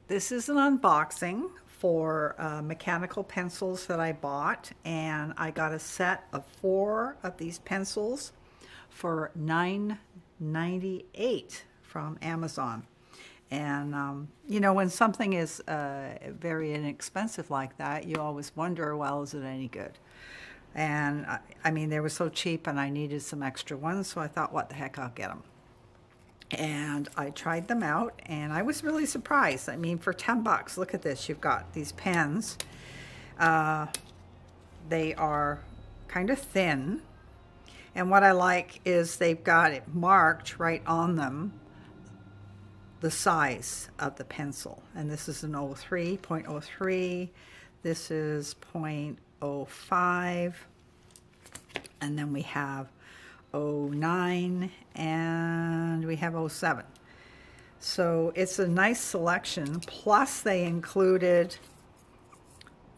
This is an unboxing for mechanical pencils that I bought, and I got a set of 4 of these pencils for $9.98 from Amazon. And you know, when something is very inexpensive like that, you always wonder, well, is it any good? And I mean, they were so cheap and I needed some extra ones, so I thought, what the heck, I'll get them. And I tried them out and I was really surprised. I mean, for 10 bucks, look at this. You've got these pens. They are kind of thin. And what I like is they've got it marked right on them, the size of the pencil. And this is an 0.03. This is 0.05. And then we have 09 and we have 07. So it's a nice selection. Plus they included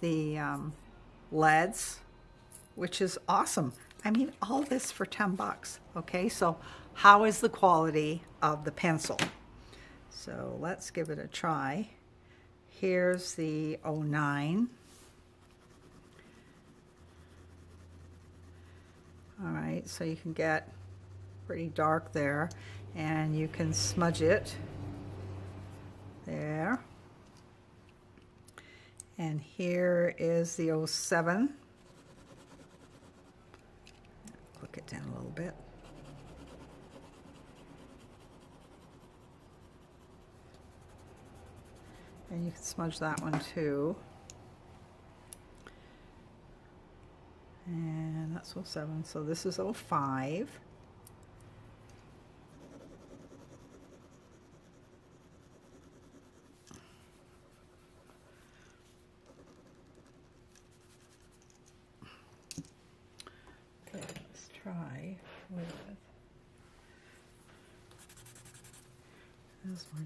the leads, which is awesome. I mean, all this for 10 bucks. Okay, so how is the quality of the pencil? So let's give it a try. Here's the 09. All right, so you can get pretty dark there, and you can smudge it there. And here is the 07. Click it down a little bit. And you can smudge that one too. And that's 07, so this is 05. Okay, let's try with, there's my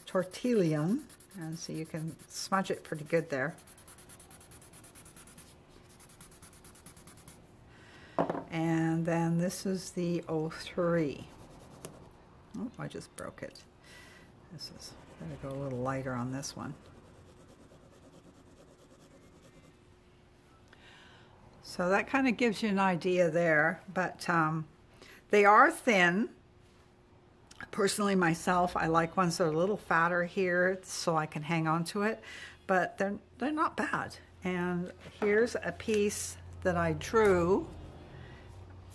tortillon, and so you can smudge it pretty good there. And then this is the 03. Oh, I just broke it. This is, I'm going to go a little lighter on this one. So that kind of gives you an idea there, but they are thin. Personally, myself, I like ones that are a little fatter here so I can hang on to it, but they're not bad. And here's a piece that I drew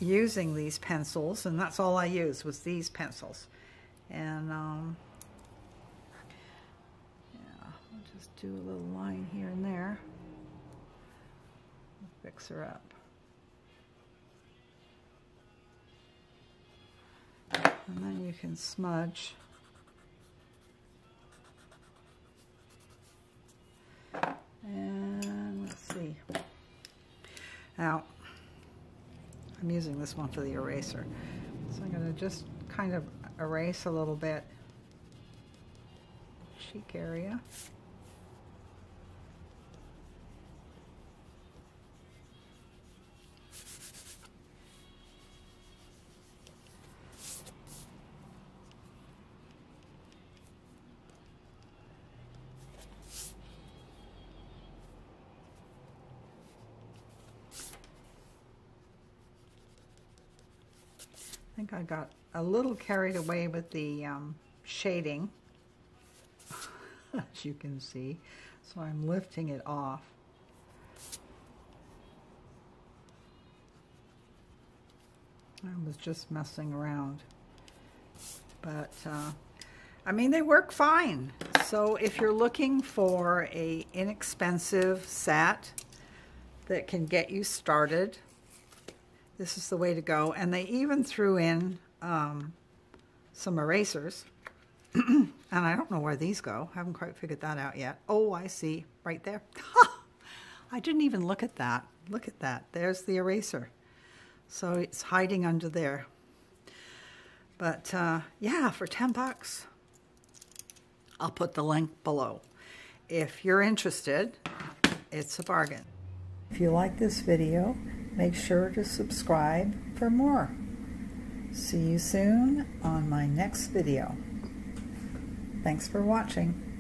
using these pencils, and that's all I used was these pencils. And yeah, I'll just do a little line here and there. Fix her up. And then you can smudge. And let's see. Now, I'm using this one for the eraser. So I'm going to just kind of erase a little bit cheek area. I think I got a little carried away with the shading, as you can see, so I'm lifting it off. I was just messing around, but I mean, they work fine. So if you're looking for a inexpensive set that can get you started, this is the way to go. And they even threw in some erasers. And I don't know where these go. I haven't quite figured that out yet. Oh, I see. Right there. I didn't even look at that. Look at that. There's the eraser. So it's hiding under there. But yeah, for 10 bucks. I'll put the link below. If you're interested, it's a bargain. If you like this video, make sure to subscribe for more. See you soon on my next video. Thanks for watching.